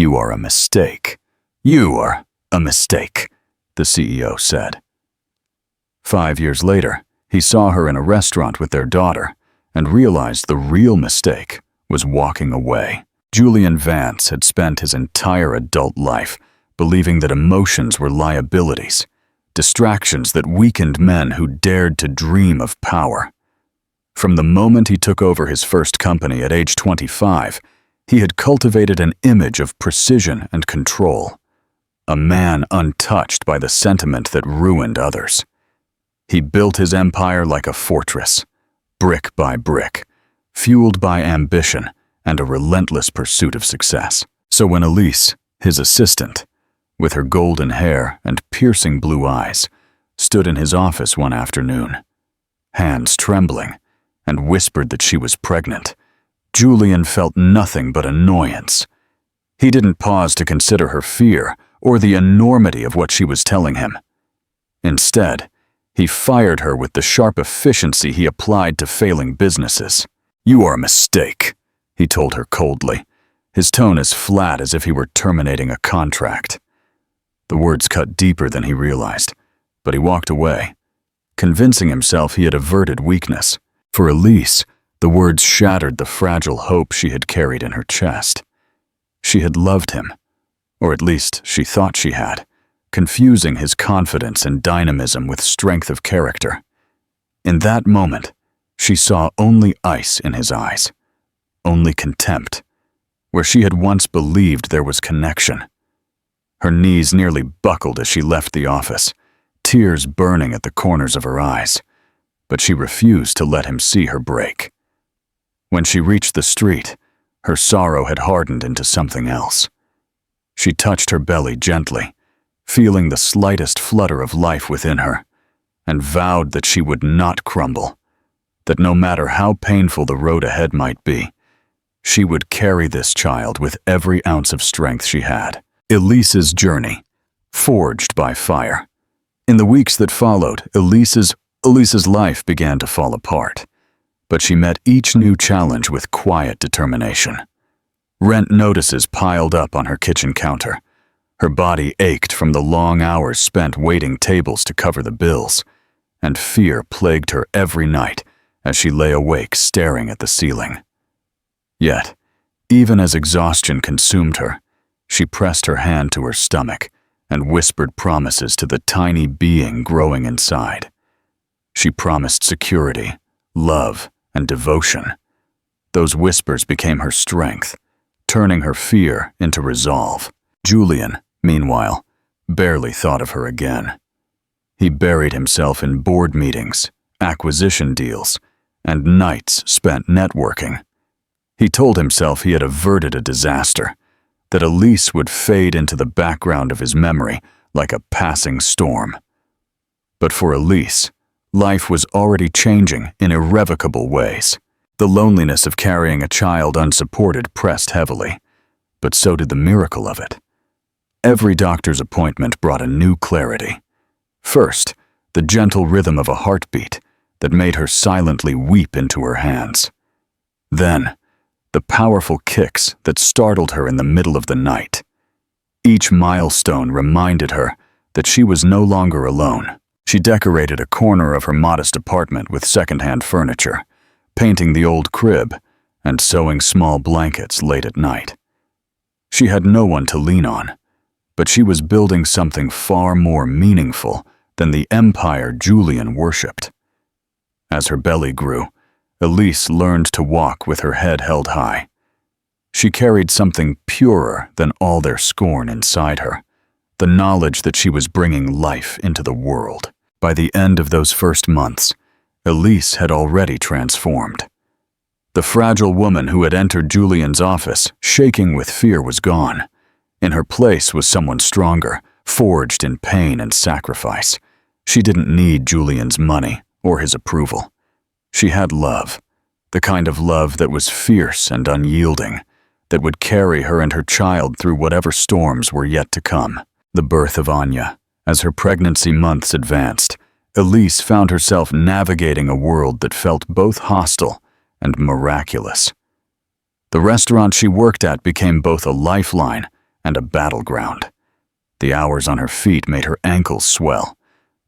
"You are a mistake. You are a mistake," the CEO said. 5 years later, he saw her in a restaurant with their daughter and realized the real mistake was walking away. Julian Vance had spent his entire adult life believing that emotions were liabilities, distractions that weakened men who dared to dream of power. From the moment he took over his first company at age 25, he had cultivated an image of precision and control, a man untouched by the sentiment that ruined others. He built his empire like a fortress, brick by brick, fueled by ambition and a relentless pursuit of success. So when Elise, his assistant, with her golden hair and piercing blue eyes, stood in his office one afternoon, hands trembling, and whispered that she was pregnant, Julian felt nothing but annoyance. He didn't pause to consider her fear or the enormity of what she was telling him. Instead, he fired her with the sharp efficiency he applied to failing businesses. "You are a mistake," he told her coldly, his tone as flat as if he were terminating a contract. The words cut deeper than he realized, but he walked away, convincing himself he had averted weakness. For Elise, the words shattered the fragile hope she had carried in her chest. She had loved him, or at least she thought she had, confusing his confidence and dynamism with strength of character. In that moment, she saw only ice in his eyes, only contempt, where she had once believed there was connection. Her knees nearly buckled as she left the office, tears burning at the corners of her eyes, but she refused to let him see her break. When she reached the street, her sorrow had hardened into something else. She touched her belly gently, feeling the slightest flutter of life within her, and vowed that she would not crumble, that no matter how painful the road ahead might be, she would carry this child with every ounce of strength she had. Elise's journey, forged by fire. In the weeks that followed, Elise's life began to fall apart, but she met each new challenge with quiet determination. Rent notices piled up on her kitchen counter. Her body ached from the long hours spent waiting tables to cover the bills, and fear plagued her every night as she lay awake staring at the ceiling. Yet, even as exhaustion consumed her, she pressed her hand to her stomach and whispered promises to the tiny being growing inside. She promised security, love, and devotion. Those whispers became her strength, turning her fear into resolve. Julian, meanwhile, barely thought of her again. He buried himself in board meetings, acquisition deals, and nights spent networking. He told himself he had averted a disaster, that Elise would fade into the background of his memory like a passing storm. But for Elise, life was already changing in irrevocable ways. The loneliness of carrying a child unsupported pressed heavily, but so did the miracle of it. Every doctor's appointment brought a new clarity. First, the gentle rhythm of a heartbeat that made her silently weep into her hands. Then, the powerful kicks that startled her in the middle of the night. Each milestone reminded her that she was no longer alone. She decorated a corner of her modest apartment with secondhand furniture, painting the old crib and sewing small blankets late at night. She had no one to lean on, but she was building something far more meaningful than the empire Julian worshipped. As her belly grew, Elise learned to walk with her head held high. She carried something purer than all their scorn inside her, the knowledge that she was bringing life into the world. By the end of those first months, Elise had already transformed. The fragile woman who had entered Julian's office, shaking with fear, was gone. In her place was someone stronger, forged in pain and sacrifice. She didn't need Julian's money or his approval. She had love, the kind of love that was fierce and unyielding, that would carry her and her child through whatever storms were yet to come. The birth of Anya. As her pregnancy months advanced, Elise found herself navigating a world that felt both hostile and miraculous. The restaurant she worked at became both a lifeline and a battleground. The hours on her feet made her ankles swell,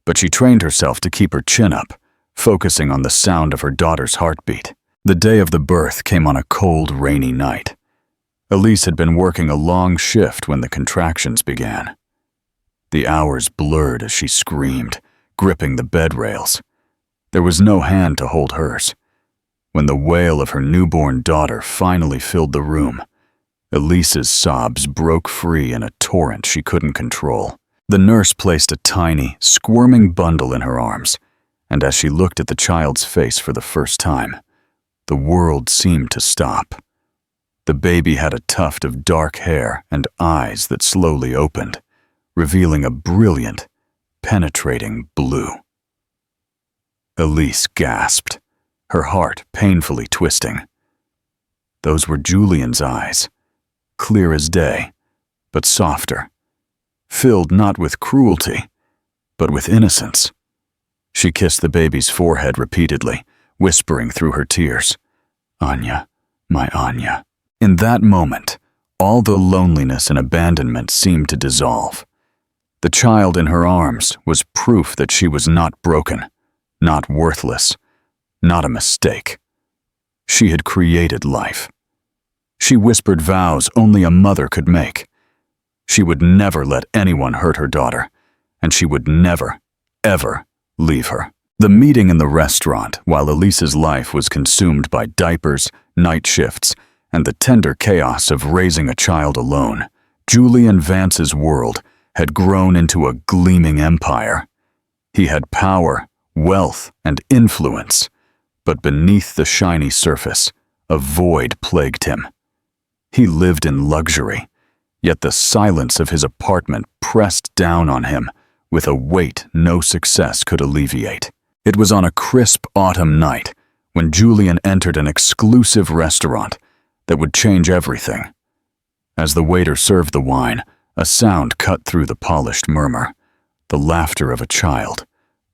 but she trained herself to keep her chin up, focusing on the sound of her daughter's heartbeat. The day of the birth came on a cold, rainy night. Elise had been working a long shift when the contractions began. The hours blurred as she screamed, gripping the bed rails. There was no hand to hold hers. When the wail of her newborn daughter finally filled the room, Elise's sobs broke free in a torrent she couldn't control. The nurse placed a tiny, squirming bundle in her arms, and as she looked at the child's face for the first time, the world seemed to stop. The baby had a tuft of dark hair and eyes that slowly opened, revealing a brilliant, penetrating blue. Elise gasped, her heart painfully twisting. Those were Julian's eyes, clear as day, but softer, filled not with cruelty, but with innocence. She kissed the baby's forehead repeatedly, whispering through her tears, "Anya, my Anya." In that moment, all the loneliness and abandonment seemed to dissolve. The child in her arms was proof that she was not broken, not worthless, not a mistake. She had created life. She whispered vows only a mother could make. She would never let anyone hurt her daughter, and she would never, ever leave her. The meeting in the restaurant, while Elise's life was consumed by diapers, night shifts, and the tender chaos of raising a child alone, Julian Vance's world had grown into a gleaming empire. He had power, wealth, and influence, but beneath the shiny surface, a void plagued him. He lived in luxury, yet the silence of his apartment pressed down on him with a weight no success could alleviate. It was on a crisp autumn night when Julian entered an exclusive restaurant that would change everything. As the waiter served the wine, a sound cut through the polished murmur, the laughter of a child,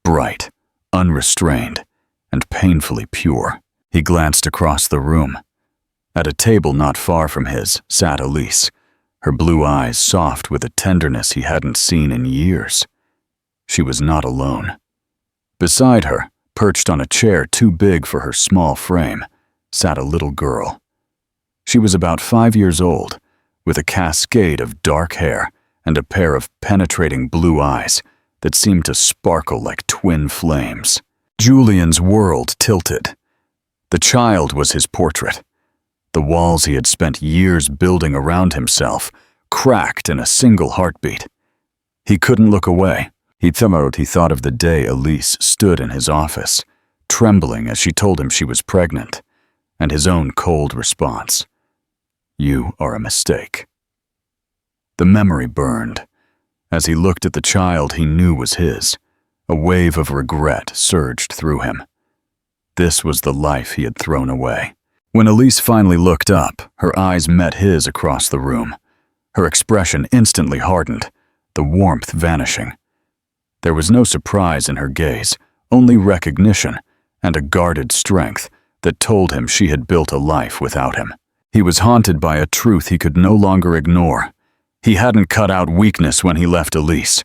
bright, unrestrained, and painfully pure. He glanced across the room. At a table not far from his sat Elise, her blue eyes soft with a tenderness he hadn't seen in years. She was not alone. Beside her, perched on a chair too big for her small frame, sat a little girl. She was about 5 years old, with a cascade of dark hair and a pair of penetrating blue eyes that seemed to sparkle like twin flames. Julian's world tilted. The child was his portrait. The walls he had spent years building around himself cracked in a single heartbeat. He couldn't look away. He thought of the day Elise stood in his office, trembling as she told him she was pregnant, and his own cold response, "You are a mistake." The memory burned. As he looked at the child he knew was his, a wave of regret surged through him. This was the life he had thrown away. When Elise finally looked up, her eyes met his across the room. Her expression instantly hardened, the warmth vanishing. There was no surprise in her gaze, only recognition and a guarded strength that told him she had built a life without him. He was haunted by a truth he could no longer ignore. He hadn't cut out weakness when he left Elise.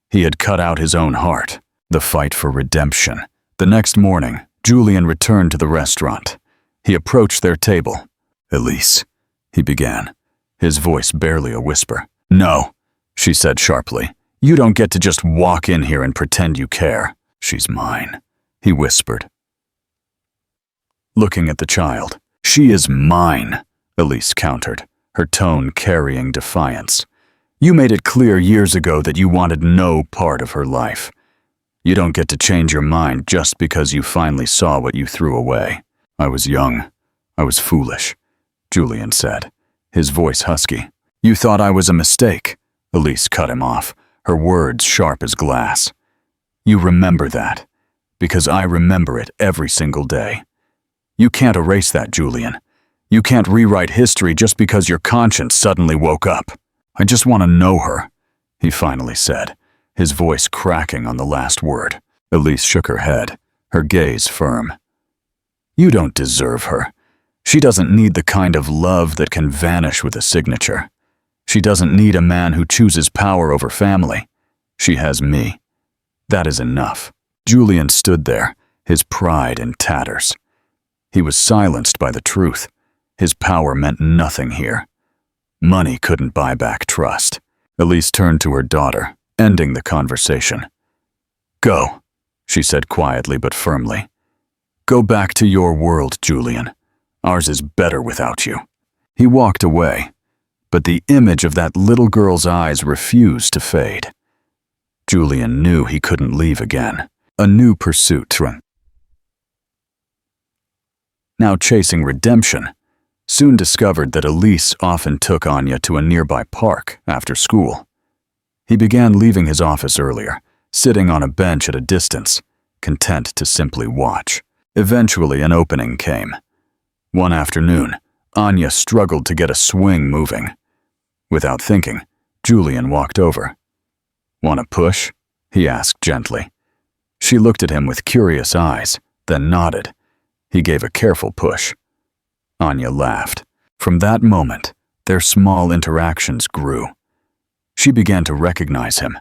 He had cut out his own heart. The fight for redemption. The next morning, Julian returned to the restaurant. He approached their table. "Elise," he began, his voice barely a whisper. "No," she said sharply. "You don't get to just walk in here and pretend you care." "She's mine," he whispered, looking at the child. "She is mine," Elise countered, her tone carrying defiance. "You made it clear years ago that you wanted no part of her life. You don't get to change your mind just because you finally saw what you threw away." "I was young. I was foolish," Julian said, his voice husky. "You thought I was a mistake," Elise cut him off, her words sharp as glass. "You remember that, because I remember it every single day. You can't erase that, Julian. You can't rewrite history just because your conscience suddenly woke up." "I just want to know her," he finally said, his voice cracking on the last word. Elise shook her head, her gaze firm. "You don't deserve her. She doesn't need the kind of love that can vanish with a signature. She doesn't need a man who chooses power over family. She has me. That is enough." Julian stood there, his pride in tatters. He was silenced by the truth. His power meant nothing here. Money couldn't buy back trust. Elise turned to her daughter, ending the conversation. "Go," she said quietly but firmly. "Go back to your world, Julian. Ours is better without you." He walked away, but the image of that little girl's eyes refused to fade. Julian knew he couldn't leave again. A new pursuit. Now chasing redemption, soon discovered that Elise often took Anya to a nearby park after school. He began leaving his office earlier, sitting on a bench at a distance, content to simply watch. Eventually, an opening came. One afternoon, Anya struggled to get a swing moving. Without thinking, Julian walked over. "Want a push?" he asked gently. She looked at him with curious eyes, then nodded. He gave a careful push. Anya laughed. From that moment, their small interactions grew. She began to recognize him,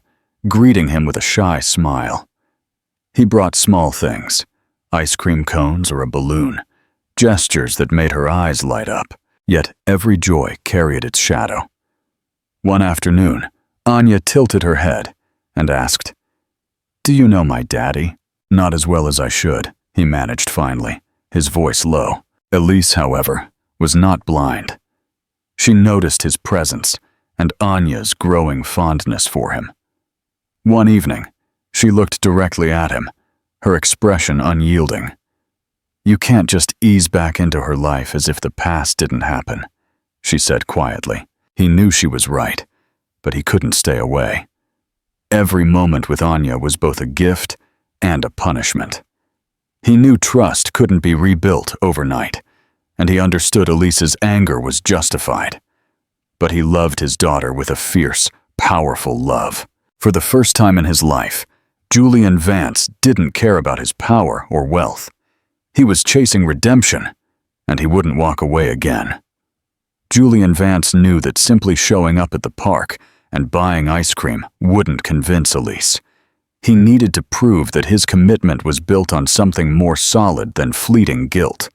greeting him with a shy smile. He brought small things, ice cream cones or a balloon, gestures that made her eyes light up, yet every joy carried its shadow. One afternoon, Anya tilted her head and asked, "Do you know my daddy?" "Not as well as I should," he managed finally, his voice low. Elise, however, was not blind. She noticed his presence and Anya's growing fondness for him. One evening, she looked directly at him, her expression unyielding. "You can't just ease back into her life as if the past didn't happen," she said quietly. He knew she was right, but he couldn't stay away. Every moment with Anya was both a gift and a punishment. He knew trust couldn't be rebuilt overnight, and he understood Elise's anger was justified. But he loved his daughter with a fierce, powerful love. For the first time in his life, Julian Vance didn't care about his power or wealth. He was chasing redemption, and he wouldn't walk away again. Julian Vance knew that simply showing up at the park and buying ice cream wouldn't convince Elise. He needed to prove that his commitment was built on something more solid than fleeting guilt.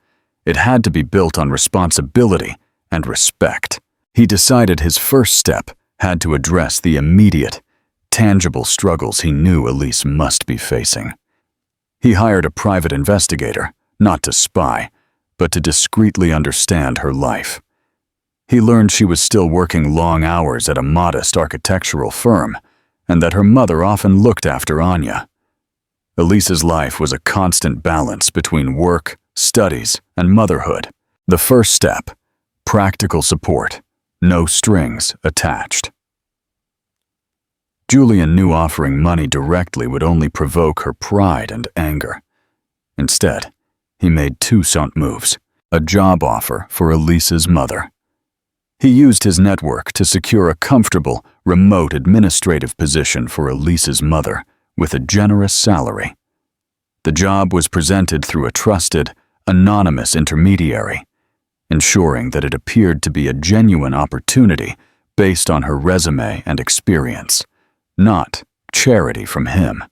It had to be built on responsibility and respect. He decided his first step had to address the immediate, tangible struggles he knew Elise must be facing. He hired a private investigator, not to spy, but to discreetly understand her life. He learned she was still working long hours at a modest architectural firm, and that her mother often looked after Anya. Elise's life was a constant balance between work, studies, and motherhood. The first step, practical support, no strings attached. Julian knew offering money directly would only provoke her pride and anger. Instead, he made two stunt moves, a job offer for Elise's mother. He used his network to secure a comfortable, remote administrative position for Elise's mother with a generous salary. The job was presented through a trusted, anonymous intermediary, ensuring that it appeared to be a genuine opportunity based on her resume and experience, not charity from him.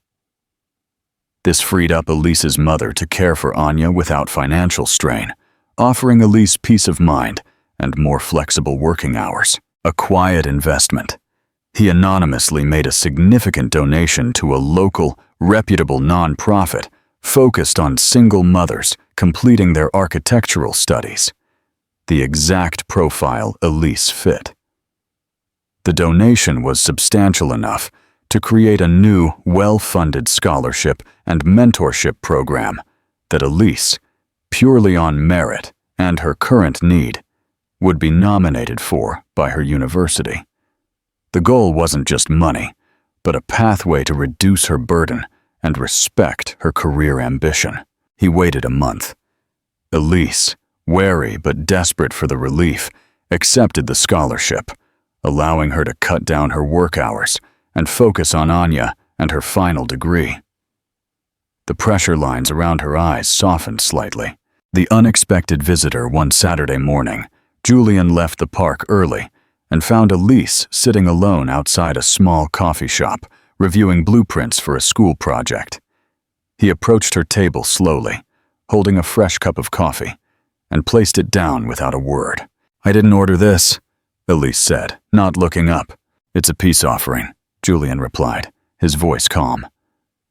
This freed up Elise's mother to care for Anya without financial strain, offering Elise peace of mind and more flexible working hours. A quiet investment. He anonymously made a significant donation to a local, reputable nonprofit focused on single mothers completing their architectural studies, the exact profile Elise fit. The donation was substantial enough to create a new, well-funded scholarship and mentorship program that Elise, purely on merit and her current need, would be nominated for by her university. The goal wasn't just money, but a pathway to reduce her burden and respect her career ambition. He waited a month. Elise, wary but desperate for the relief, accepted the scholarship, allowing her to cut down her work hours and focus on Anya and her final degree. The pressure lines around her eyes softened slightly. The unexpected visitor one Saturday morning, Julian left the park early and found Elise sitting alone outside a small coffee shop, reviewing blueprints for a school project. He approached her table slowly, holding a fresh cup of coffee, and placed it down without a word. "I didn't order this," Elise said, not looking up. "It's a peace offering," Julian replied, his voice calm.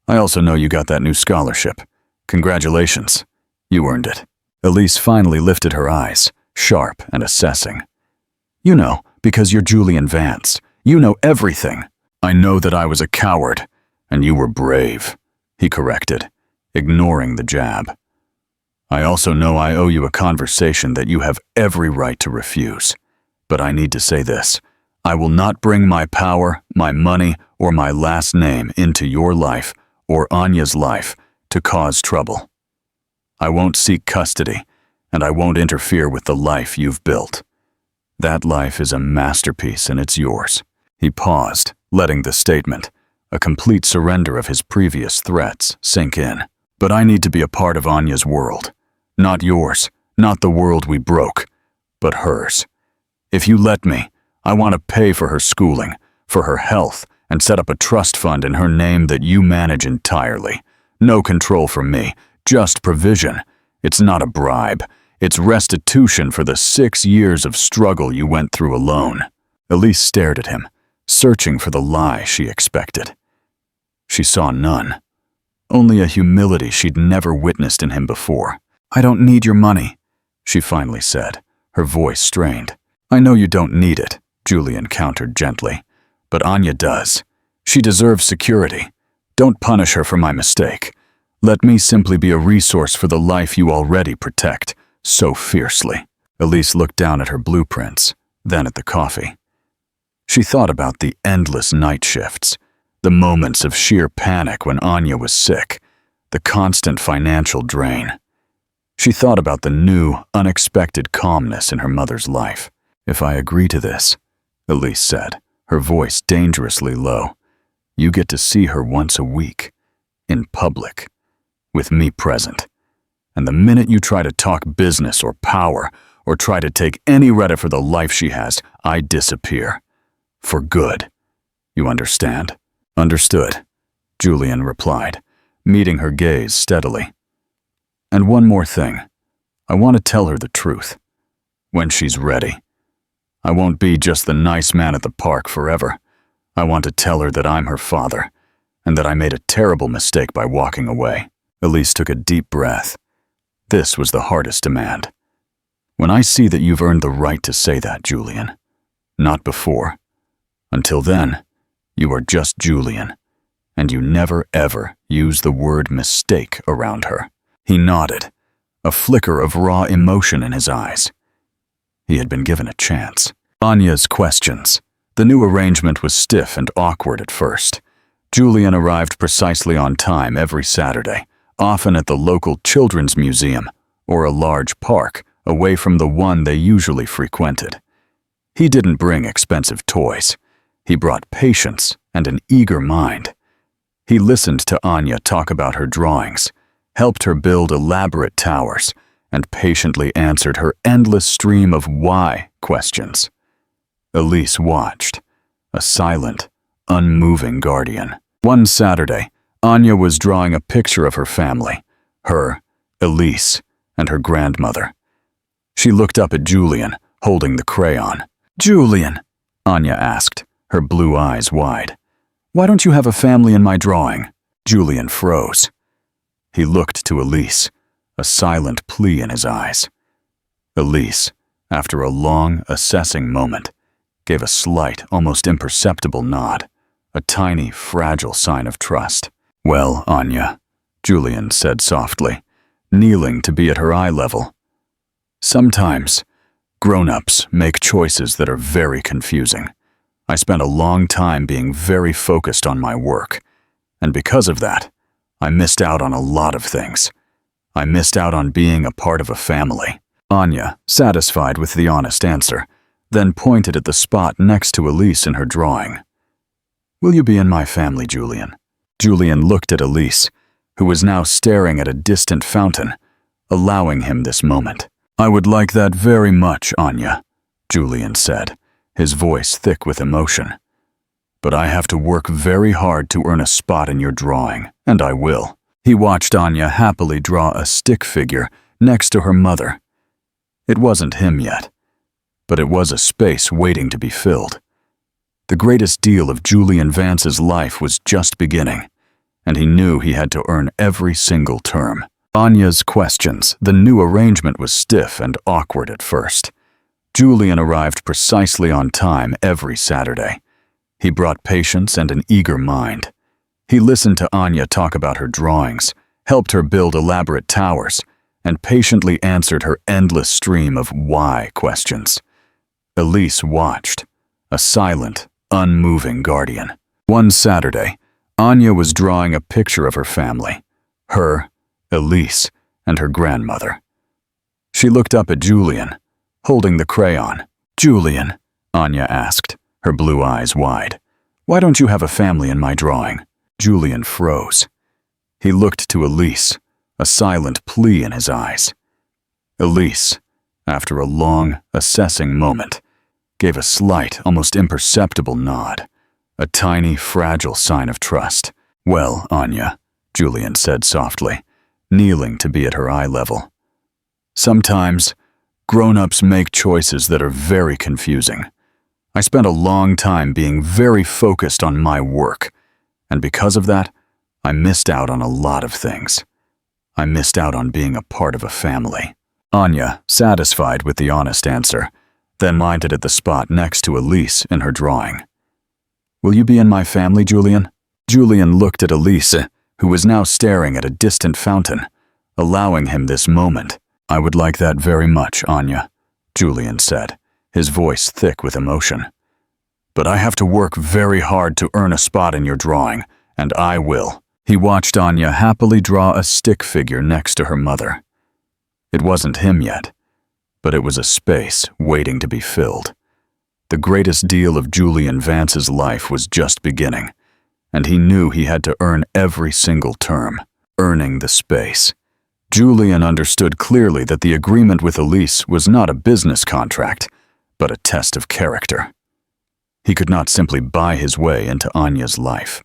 "I also know you got that new scholarship. Congratulations. You earned it." Elise finally lifted her eyes, sharp and assessing. "You know, because you're Julian Vance. You know everything." "I know that I was a coward, and you were brave," he corrected, ignoring the jab. "I also know I owe you a conversation that you have every right to refuse. But I need to say this. I will not bring my power, my money, or my last name into your life or Anya's life to cause trouble. I won't seek custody, and I won't interfere with the life you've built. That life is a masterpiece and it's yours." He paused, letting the statement, a complete surrender of his previous threats, sink in. "But I need to be a part of Anya's world. Not yours, not the world we broke, but hers. If you let me, I want to pay for her schooling, for her health, and set up a trust fund in her name that you manage entirely. No control from me, just provision. It's not a bribe. It's restitution for the 6 years of struggle you went through alone." Elise stared at him, searching for the lie she expected. She saw none. Only a humility she'd never witnessed in him before. "I don't need your money," she finally said, her voice strained. "I know you don't need it," Julian countered gently. "But Anya does. She deserves security. Don't punish her for my mistake. Let me simply be a resource for the life you already protect so fiercely." Elise looked down at her blueprints, then at the coffee. She thought about the endless night shifts, the moments of sheer panic when Anya was sick, the constant financial drain. She thought about the new, unexpected calmness in her mother's life. "If I agree to this," Elise said, her voice dangerously low, "you get to see her once a week, in public, with me present. And the minute you try to talk business or power, or try to take any credit for the life she has, I disappear. For good. You understand?" "Understood," Julian replied, meeting her gaze steadily. "And one more thing. I want to tell her the truth. When she's ready. I won't be just the nice man at the park forever. I want to tell her that I'm her father, and that I made a terrible mistake by walking away." Elise took a deep breath. This was the hardest demand. "When I see that you've earned the right to say that, Julian. Not before. Until then, you are just Julian, and you never ever use the word mistake around her." He nodded, a flicker of raw emotion in his eyes. He had been given a chance. Anya's questions. The new arrangement was stiff and awkward at first. Julian arrived precisely on time every Saturday, often at the local children's museum or a large park away from the one they usually frequented. He didn't bring expensive toys. He brought patience and an eager mind. He listened to Anya talk about her drawings, helped her build elaborate towers, and patiently answered her endless stream of why questions. Elise watched, a silent, unmoving guardian. One Saturday, Anya was drawing a picture of her family, her, Elise, and her grandmother. She looked up at Julian, holding the crayon. "Julian," Anya asked, her blue eyes wide, "why don't you have a family in my drawing?" Julian froze. He looked to Elise, a silent plea in his eyes. Elise, after a long, assessing moment, gave a slight, almost imperceptible nod, a tiny, fragile sign of trust. "Well, Anya," Julian said softly, kneeling to be at her eye level. "Sometimes, grown-ups make choices that are very confusing. I spent a long time being very focused on my work, and because of that, I missed out on a lot of things. I missed out on being a part of a family." Anya, satisfied with the honest answer, then pointed at the spot next to Elise in her drawing. "Will you be in my family, Julian?" Julian looked at Elise, who was now staring at a distant fountain, allowing him this moment. "I would like that very much, Anya," Julian said, his voice thick with emotion. "But I have to work very hard to earn a spot in your drawing, and I will." He watched Anya happily draw a stick figure next to her mother. It wasn't him yet, but it was a space waiting to be filled. The greatest deal of Julian Vance's life was just beginning, and he knew he had to earn every single term. Anya's questions. The new arrangement was stiff and awkward at first. Julian arrived precisely on time every Saturday. He brought patience and an eager mind. He listened to Anya talk about her drawings, helped her build elaborate towers, and patiently answered her endless stream of why questions. Elise watched, a silent, unmoving guardian. One Saturday, Anya was drawing a picture of her family, her, Elise, and her grandmother. She looked up at Julian, holding the crayon. "Julian," Anya asked, her blue eyes wide, "why don't you have a family in my drawing?" Julian froze. He looked to Elise, a silent plea in his eyes. Elise, after a long, assessing moment, gave a slight, almost imperceptible nod, a tiny, fragile sign of trust. "Well, Anya," Julian said softly, kneeling to be at her eye level. "Sometimes, grown-ups make choices that are very confusing. I spent a long time being very focused on my work, and because of that, I missed out on a lot of things. I missed out on being a part of a family." Anya, satisfied with the honest answer, then pointed at the spot next to Elise in her drawing. "Will you be in my family, Julian?" Julian looked at Elise, who was now staring at a distant fountain, allowing him this moment. "I would like that very much, Anya," Julian said, his voice thick with emotion. "But I have to work very hard to earn a spot in your drawing, and I will." He watched Anya happily draw a stick figure next to her mother. It wasn't him yet, but it was a space waiting to be filled. The greatest deal of Julian Vance's life was just beginning, and he knew he had to earn every single term, earning the space. Julian understood clearly that the agreement with Elise was not a business contract, but a test of character. He could not simply buy his way into Anya's life.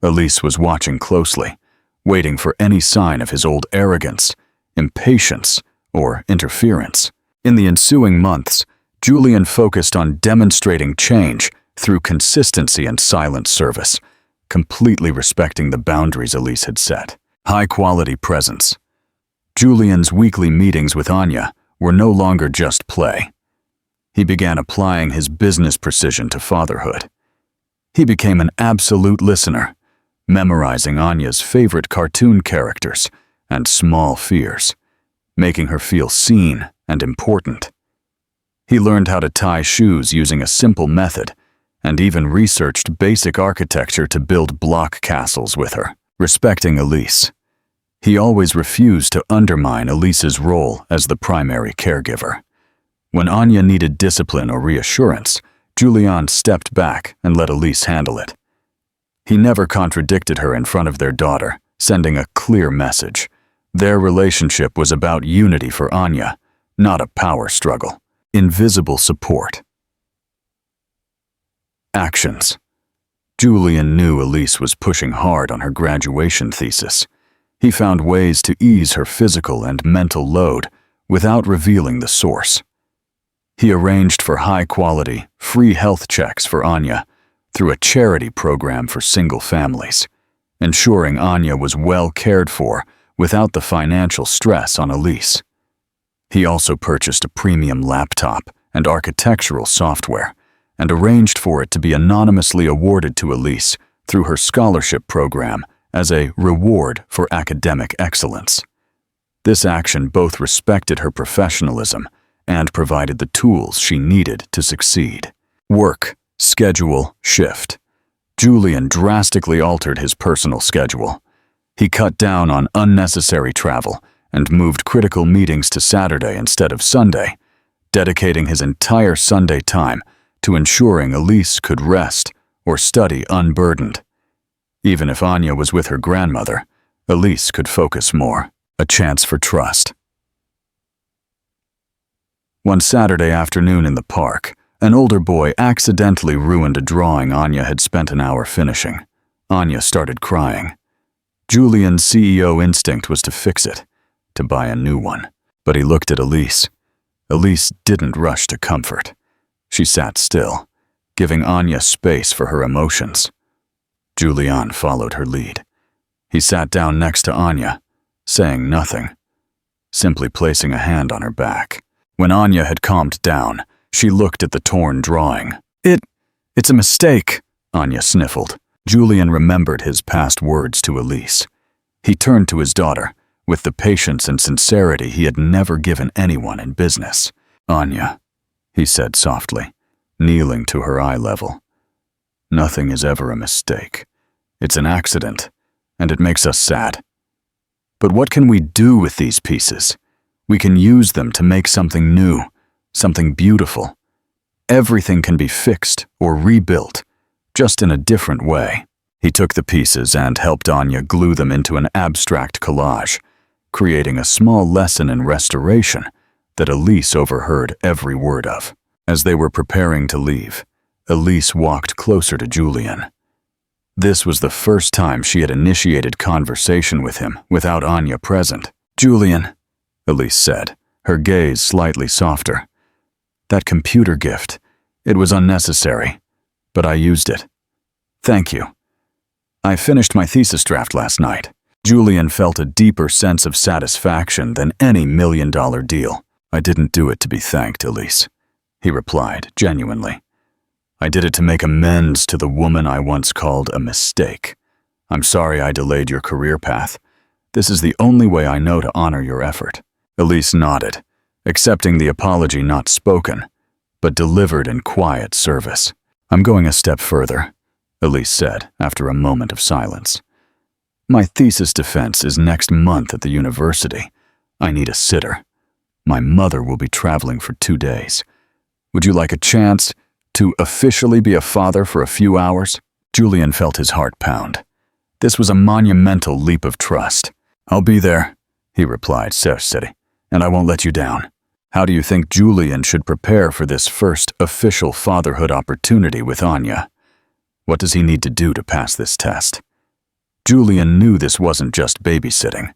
Elise was watching closely, waiting for any sign of his old arrogance, impatience, or interference. In the ensuing months, Julian focused on demonstrating change through consistency and silent service, completely respecting the boundaries Elise had set. High-quality presence. Julian's weekly meetings with Anya were no longer just play. He began applying his business precision to fatherhood. He became an absolute listener, memorizing Anya's favorite cartoon characters and small fears, making her feel seen and important. He learned how to tie shoes using a simple method, and even researched basic architecture to build block castles with her. Respecting Elise, he always refused to undermine Elise's role as the primary caregiver. When Anya needed discipline or reassurance, Julian stepped back and let Elise handle it. He never contradicted her in front of their daughter, sending a clear message. Their relationship was about unity for Anya, not a power struggle. Invisible support. Actions. Julian knew Elise was pushing hard on her graduation thesis. He found ways to ease her physical and mental load without revealing the source. He arranged for high-quality, free health checks for Anya through a charity program for single families, ensuring Anya was well cared for without the financial stress on Elise. He also purchased a premium laptop and architectural software and arranged for it to be anonymously awarded to Elise through her scholarship program as a reward for academic excellence. This action both respected her professionalism and provided the tools she needed to succeed. Work, schedule, shift. Julian drastically altered his personal schedule. He cut down on unnecessary travel and moved critical meetings to Saturday instead of Sunday, dedicating his entire Sunday time to ensuring Elise could rest or study unburdened. Even if Anya was with her grandmother, Elise could focus more. A chance for trust. One Saturday afternoon in the park, An older boy accidentally ruined a drawing Anya had spent an hour finishing. Anya started crying. Julian's CEO instinct was to fix it, to buy a new one. But he looked at Elise. Elise didn't rush to comfort. She sat still, giving Anya space for her emotions. Julian followed her lead. He sat down next to Anya, saying nothing, simply placing a hand on her back. When Anya had calmed down, she looked at the torn drawing. It's a mistake, Anya sniffled. Julian remembered his past words to Elise. He turned to his daughter, with the patience and sincerity he had never given anyone in business. Anya, he said softly, kneeling to her eye level. Nothing is ever a mistake. It's an accident, and it makes us sad. But what can we do with these pieces? We can use them to make something new, something beautiful. Everything can be fixed or rebuilt, just in a different way. He took the pieces and helped Anya glue them into an abstract collage, creating a small lesson in restoration that Elise overheard every word of. As they were preparing to leave, Elise walked closer to Julian. This was the first time she had initiated conversation with him without Anya present. Julian, Elise said, her gaze slightly softer. That computer gift, it was unnecessary, but I used it. Thank you. I finished my thesis draft last night. Julian felt a deeper sense of satisfaction than any $1,000,000 deal. I didn't do it to be thanked, Elise, he replied genuinely. I did it to make amends to the woman I once called a mistake. I'm sorry I delayed your career path. This is the only way I know to honor your effort. Elise nodded, accepting the apology not spoken, but delivered in quiet service. I'm going a step further, Elise said after a moment of silence. My thesis defense is next month at the university. I need a sitter. My mother will be traveling for 2 days. Would you like a chance to officially be a father for a few hours? Julian felt his heart pound. This was a monumental leap of trust. I'll be there, he replied seriously, and I won't let you down. How do you think Julian should prepare for this first official fatherhood opportunity with Anya? What does he need to do to pass this test? Julian knew this wasn't just babysitting.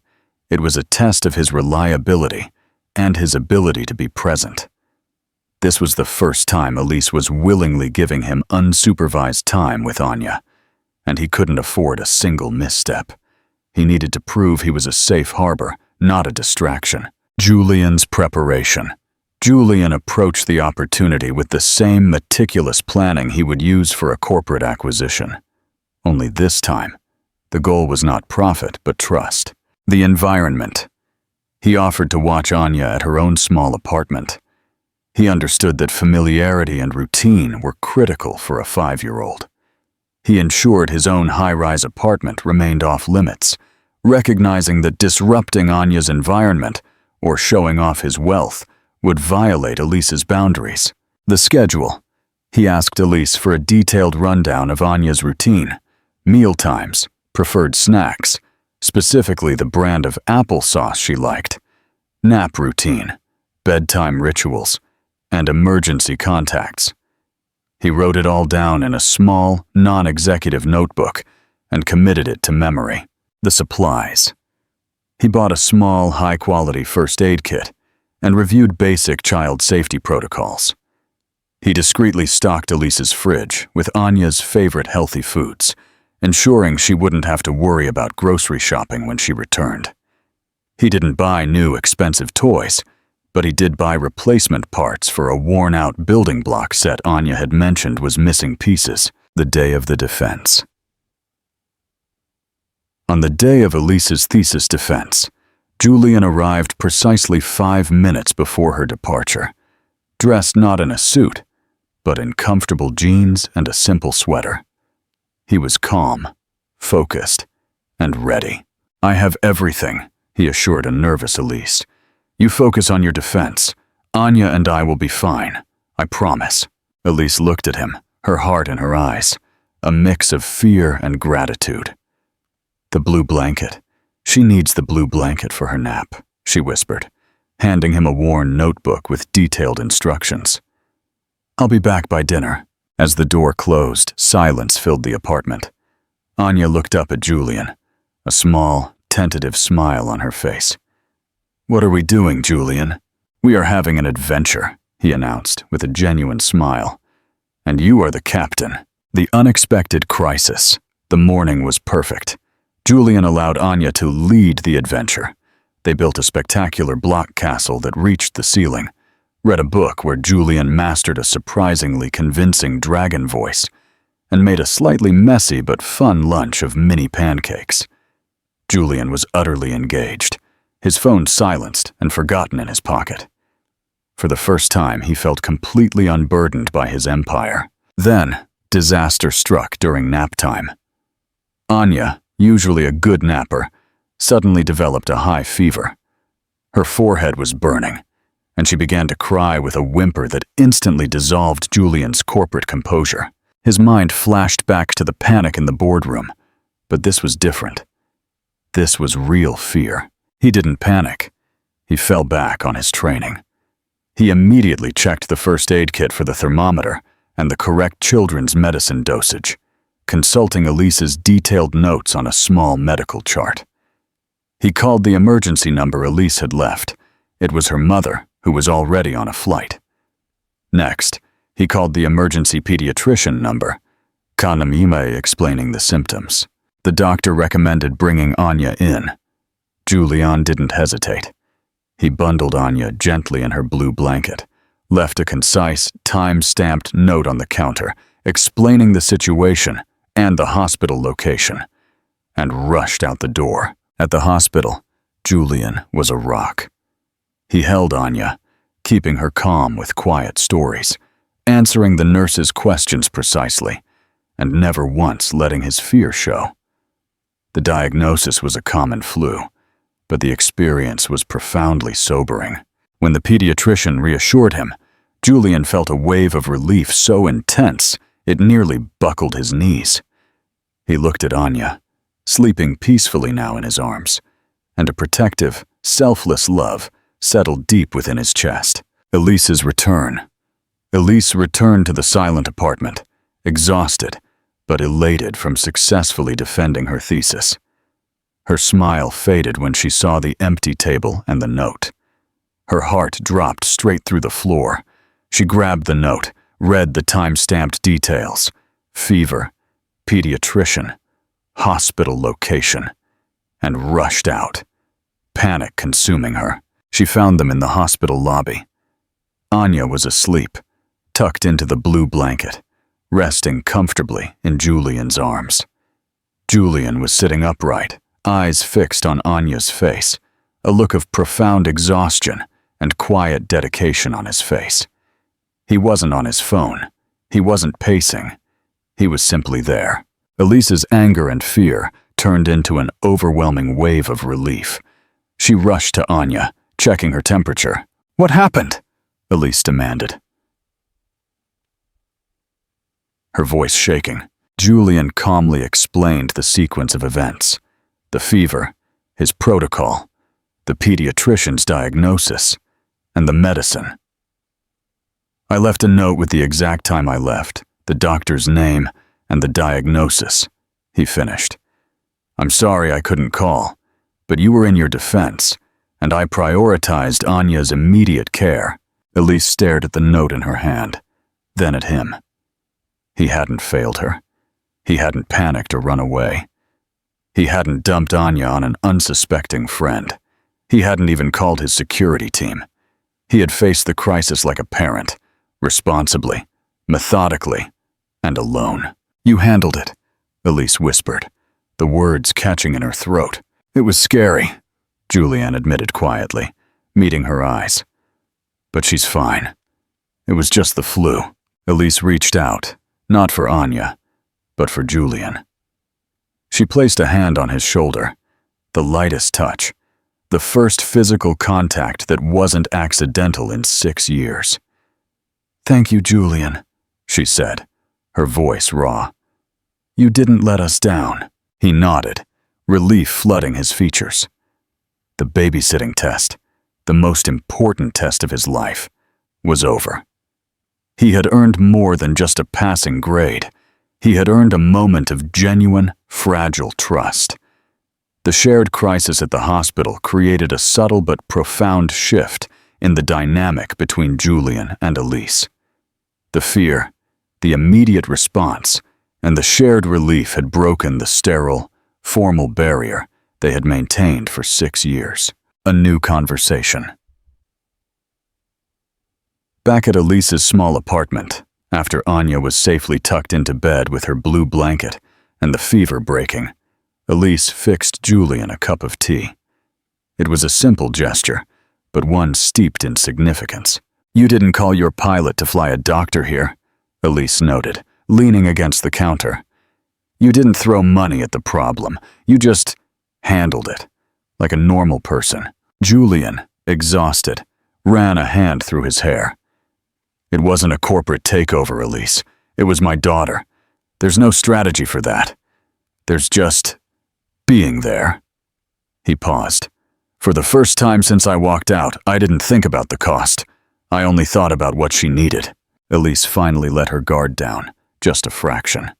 It was a test of his reliability and his ability to be present. This was the first time Elise was willingly giving him unsupervised time with Anya, and he couldn't afford a single misstep. He needed to prove he was a safe harbor, not a distraction. Julian's preparation. Julian approached the opportunity with the same meticulous planning he would use for a corporate acquisition. Only this time, the goal was not profit, but trust. The environment. He offered to watch Anya at her own small apartment. He understood that familiarity and routine were critical for a 5-year-old. He ensured his own high-rise apartment remained off-limits, recognizing that disrupting Anya's environment or showing off his wealth would violate Elise's boundaries. The schedule. He asked Elise for a detailed rundown of Anya's routine, meal times, preferred snacks, specifically the brand of applesauce she liked, nap routine, bedtime rituals, and emergency contacts. He wrote it all down in a small, non-executive notebook and committed it to memory. The supplies. He bought a small, high-quality first aid kit and reviewed basic child safety protocols. He discreetly stocked Elise's fridge with Anya's favorite healthy foods, ensuring she wouldn't have to worry about grocery shopping when she returned. He didn't buy new expensive toys, but he did buy replacement parts for a worn-out building block set Anya had mentioned was missing pieces the day of the defense. On the day of Elise's thesis defense, Julian arrived precisely 5 minutes before her departure, dressed not in a suit, but in comfortable jeans and a simple sweater. He was calm, focused, and ready. I have everything, he assured a nervous Elise. You focus on your defense. Anya and I will be fine. I promise. Elise looked at him, her heart in her eyes, a mix of fear and gratitude. The blue blanket. She needs the blue blanket for her nap, she whispered, handing him a worn notebook with detailed instructions. I'll be back by dinner." As the door closed, silence filled the apartment. Anya looked up at Julian, a small, tentative smile on her face. "What are we doing, Julian?" "We are having an adventure," he announced with a genuine smile. "And you are the captain." The unexpected crisis. The morning was perfect. Julian allowed Anya to lead the adventure. They built a spectacular block castle that reached the ceiling, read a book where Julian mastered a surprisingly convincing dragon voice, and made a slightly messy but fun lunch of mini pancakes. Julian was utterly engaged, his phone silenced and forgotten in his pocket. For the first time, he felt completely unburdened by his empire. Then, disaster struck during nap time. Anya, usually a good napper, suddenly developed a high fever. Her forehead was burning, and she began to cry with a whimper that instantly dissolved Julian's corporate composure. His mind flashed back to the panic in the boardroom, but this was different. This was real fear. He didn't panic. He fell back on his training. He immediately checked the first aid kit for the thermometer and the correct children's medicine dosage, consulting Elise's detailed notes on a small medical chart. He called the emergency number Elise had left. It was her mother, who was already on a flight. Next, he called the emergency pediatrician number, Kanamime explaining the symptoms. The doctor recommended bringing Anya in. Julian didn't hesitate. He bundled Anya gently in her blue blanket, left a concise, time-stamped note on the counter explaining the situation and the hospital location, and rushed out the door. At the hospital, Julian was a rock. He held Anya, keeping her calm with quiet stories, answering the nurse's questions precisely, and never once letting his fear show. The diagnosis was a common flu, but the experience was profoundly sobering. When the pediatrician reassured him, Julian felt a wave of relief so intense it nearly buckled his knees. He looked at Anya, sleeping peacefully now in his arms, and a protective, selfless love settled deep within his chest. Elise's return. Elise returned to the silent apartment, exhausted, but elated from successfully defending her thesis. Her smile faded when she saw the empty table and the note. Her heart dropped straight through the floor. She grabbed the note, read the time-stamped details: fever, pediatrician, hospital location, and rushed out, panic consuming her. She found them in the hospital lobby. Anya was asleep, tucked into the blue blanket, resting comfortably in Julian's arms. Julian was sitting upright, eyes fixed on Anya's face, a look of profound exhaustion and quiet dedication on his face. He wasn't on his phone. He wasn't pacing. He was simply there. Elise's anger and fear turned into an overwhelming wave of relief. She rushed to Anya, checking her temperature. "What happened?" Elise demanded, her voice shaking. Julian calmly explained the sequence of events: the fever, his protocol, the pediatrician's diagnosis, and the medicine. "I left a note with the exact time I left, the doctor's name, and the diagnosis," he finished. "I'm sorry I couldn't call, but you were in your defense, and I prioritized Anya's immediate care." Elise stared at the note in her hand, then at him. He hadn't failed her. He hadn't panicked or run away. He hadn't dumped Anya on an unsuspecting friend. He hadn't even called his security team. He had faced the crisis like a parent, responsibly, methodically, and alone. "You handled it," Elise whispered, the words catching in her throat. "It was scary," Julian admitted quietly, meeting her eyes. "But she's fine. It was just the flu." Elise reached out, not for Anya, but for Julian. She placed a hand on his shoulder, the lightest touch, the first physical contact that wasn't accidental in 6 years. "Thank you, Julian," she said, her voice raw. "You didn't let us down." He nodded, relief flooding his features. The babysitting test, the most important test of his life, was over. He had earned more than just a passing grade. He had earned a moment of genuine, fragile trust. The shared crisis at the hospital created a subtle but profound shift in the dynamic between Julian and Elise. The fear, the immediate response, and the shared relief had broken the sterile, formal barrier they had maintained for 6 years. A new conversation. Back at Elise's small apartment, after Anya was safely tucked into bed with her blue blanket and the fever breaking, Elise fixed Julian a cup of tea. It was a simple gesture, but one steeped in significance. "You didn't call your pilot to fly a doctor here," Elise noted, leaning against the counter. "You didn't throw money at the problem. You just handled it, like a normal person." Julian, exhausted, ran a hand through his hair. "It wasn't a corporate takeover, Elise. It was my daughter. There's no strategy for that. There's just being there." He paused. "For the first time since I walked out, I didn't think about the cost. I only thought about what she needed." Elise finally let her guard down, just a fraction.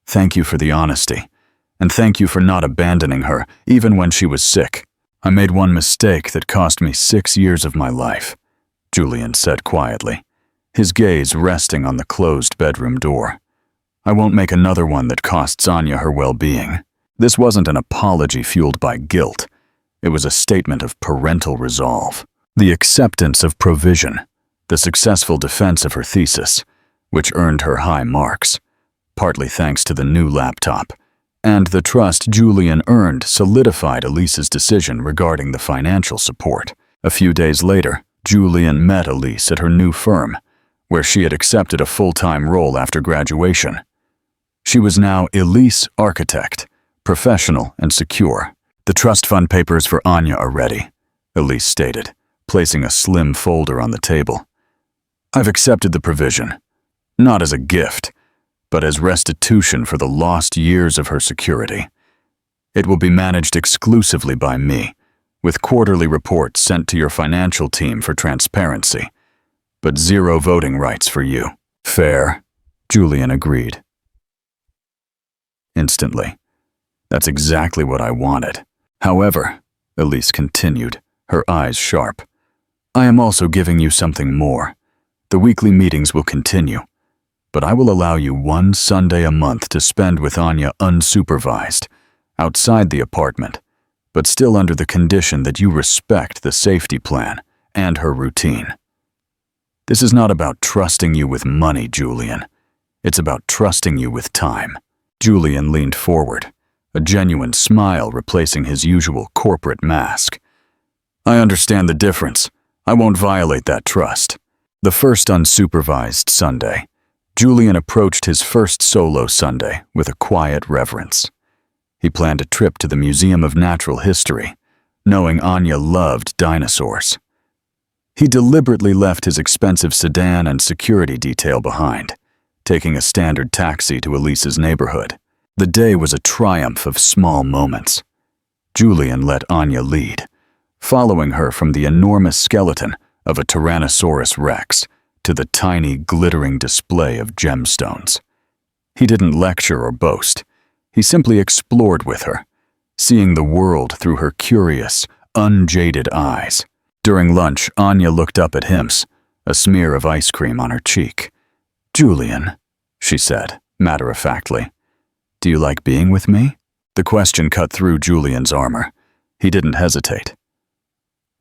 "Thank you for the honesty, and thank you for not abandoning her, even when she was sick. I made one mistake that cost me 6 years of my life," Julian said quietly, his gaze resting on the closed bedroom door. "I won't make another one that costs Anya her well-being." This wasn't an apology fueled by guilt. It was a statement of parental resolve. The acceptance of provision, the successful defense of her thesis, which earned her high marks, partly thanks to the new laptop, and the trust Julian earned solidified Elise's decision regarding the financial support. A few days later, Julian met Elise at her new firm, where she had accepted a full-time role after graduation. She was now Elise Architect, professional and secure. "The trust fund papers for Anya are ready," Elise stated, placing a slim folder on the table. "I've accepted the provision, not as a gift, but as restitution for the lost years of her security. It will be managed exclusively by me, with quarterly reports sent to your financial team for transparency, but 0 voting rights for you." "Fair," Julian agreed. Instantly. "That's exactly what I wanted. However," Elise continued, her eyes sharp, "I am also giving you something more. The weekly meetings will continue, but I will allow you 1 Sunday a month to spend with Anya unsupervised, outside the apartment, but still under the condition that you respect the safety plan and her routine. This is not about trusting you with money, Julian. It's about trusting you with time." Julian leaned forward, a genuine smile replacing his usual corporate mask. "I understand the difference. I won't violate that trust." The first unsupervised Sunday, Julian approached his first solo Sunday with a quiet reverence. He planned a trip to the Museum of Natural History, knowing Anya loved dinosaurs. He deliberately left his expensive sedan and security detail behind, taking a standard taxi to Elise's neighborhood. The day was a triumph of small moments. Julian let Anya lead, following her from the enormous skeleton of a Tyrannosaurus Rex to the tiny, glittering display of gemstones. He didn't lecture or boast. He simply explored with her, seeing the world through her curious, unjaded eyes. During lunch, Anya looked up at him, a smear of ice cream on her cheek. "Julian," she said, matter-of-factly, "do you like being with me?" The question cut through Julian's armor. He didn't hesitate.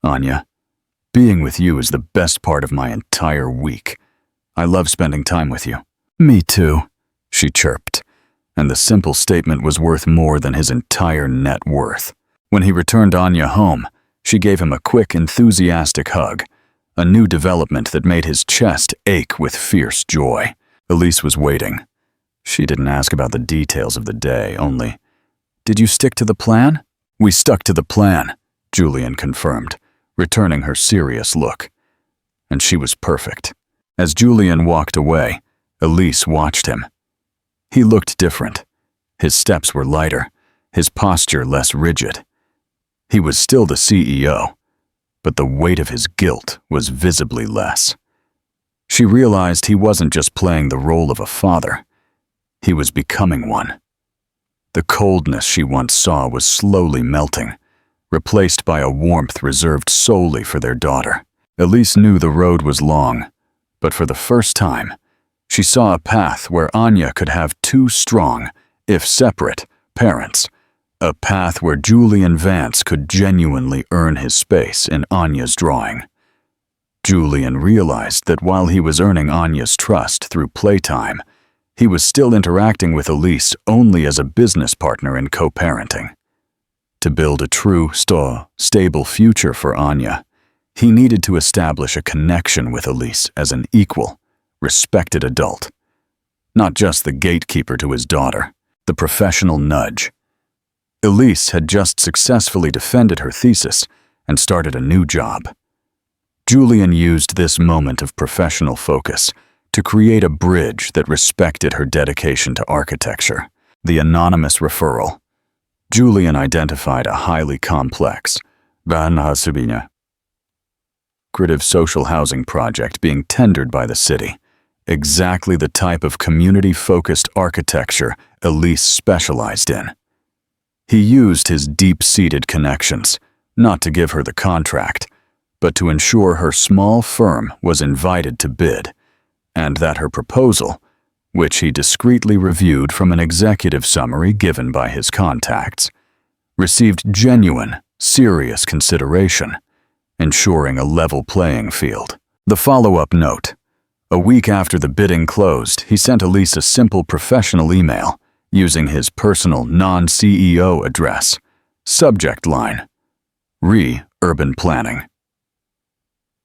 "Anya, being with you is the best part of my entire week. I love spending time with you." "Me too," she chirped, and the simple statement was worth more than his entire net worth. When he returned Anya home, she gave him a quick, enthusiastic hug, a new development that made his chest ache with fierce joy. Elise was waiting. She didn't ask about the details of the day, only, "Did you stick to the plan?" "We stuck to the plan," Julian confirmed, returning her serious look. And she was perfect. As Julian walked away, Elise watched him. He looked different. His steps were lighter, his posture less rigid. He was still the CEO, but the weight of his guilt was visibly less. She realized he wasn't just playing the role of a father. He was becoming one. The coldness she once saw was slowly melting, replaced by a warmth reserved solely for their daughter. Elise knew the road was long, but for the first time, she saw a path where Anya could have two strong, if separate, parents. A path where Julian Vance could genuinely earn his space in Anya's drawing. Julian realized that while he was earning Anya's trust through playtime, he was still interacting with Elise only as a business partner in co-parenting. To build a true, stable future for Anya, he needed to establish a connection with Elise as an equal, respected adult. Not just the gatekeeper to his daughter, the professional nudge. Elise had just successfully defended her thesis and started a new job. Julian used this moment of professional focus to create a bridge that respected her dedication to architecture. The anonymous referral. Julian identified a highly complex, creative social housing project being tendered by the city, exactly the type of community-focused architecture Elise specialized in. He used his deep-seated connections, not to give her the contract, but to ensure her small firm was invited to bid, and that her proposal, which he discreetly reviewed from an executive summary given by his contacts, received genuine, serious consideration, ensuring a level playing field. The follow-up note. A week after the bidding closed, he sent Elise a simple professional email using his personal non-CEO address. Subject line: Urban Planning.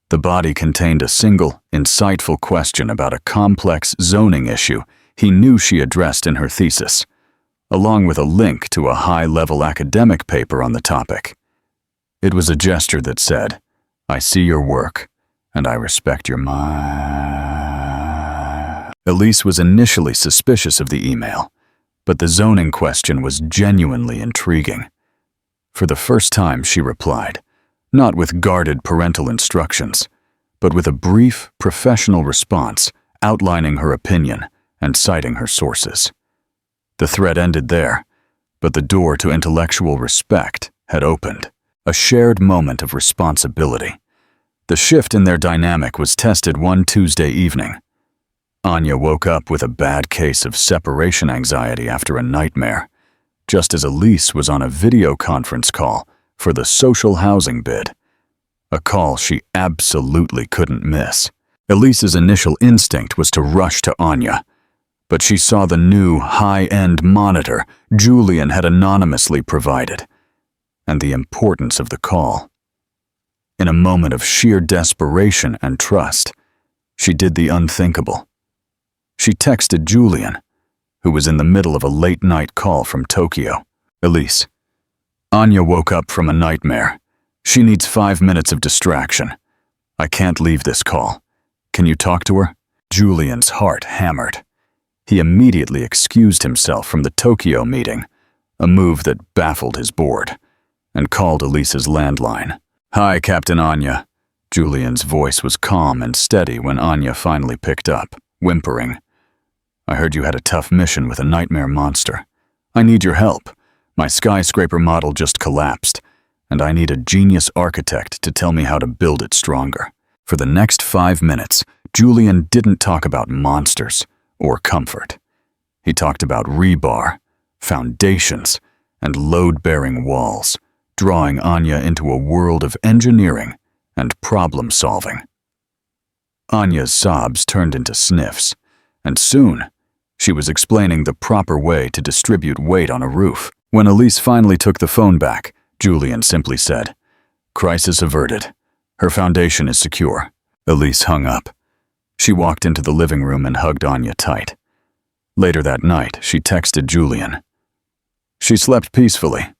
The body contained a single, insightful question about a complex zoning issue he knew she addressed in her thesis, along with a link to a high-level academic paper on the topic. It was a gesture that said, "I see your work, and I respect your mind." Elise was initially suspicious of the email, but the zoning question was genuinely intriguing. For the first time, she replied, not with guarded parental instructions, but with a brief, professional response outlining her opinion and citing her sources. The thread ended there, but the door to intellectual respect had opened, a shared moment of responsibility. The shift in their dynamic was tested one Tuesday evening. Anya woke up with a bad case of separation anxiety after a nightmare, just as Elise was on a video conference call for the social housing bid, a call she absolutely couldn't miss. Elise's initial instinct was to rush to Anya, but she saw the new high-end monitor Julian had anonymously provided, and the importance of the call. In a moment of sheer desperation and trust, she did the unthinkable. She texted Julian, who was in the middle of a late-night call from Tokyo. "Elise, Anya woke up from a nightmare. She needs 5 minutes of distraction. I can't leave this call. Can you talk to her?" Julian's heart hammered. He immediately excused himself from the Tokyo meeting, a move that baffled his board, and called Elise's landline. "Hi, Captain Anya." Julian's voice was calm and steady when Anya finally picked up, whimpering. "I heard you had a tough mission with a nightmare monster. I need your help. My skyscraper model just collapsed, and I need a genius architect to tell me how to build it stronger." For the next 5 minutes, Julian didn't talk about monsters or comfort. He talked about rebar, foundations, and load-bearing walls, drawing Anya into a world of engineering and problem-solving. Anya's sobs turned into sniffs, and soon, she was explaining the proper way to distribute weight on a roof. When Elise finally took the phone back, Julian simply said, "Crisis averted. Her foundation is secure." Elise hung up. She walked into the living room and hugged Anya tight. Later that night, she texted Julian. "She slept peacefully.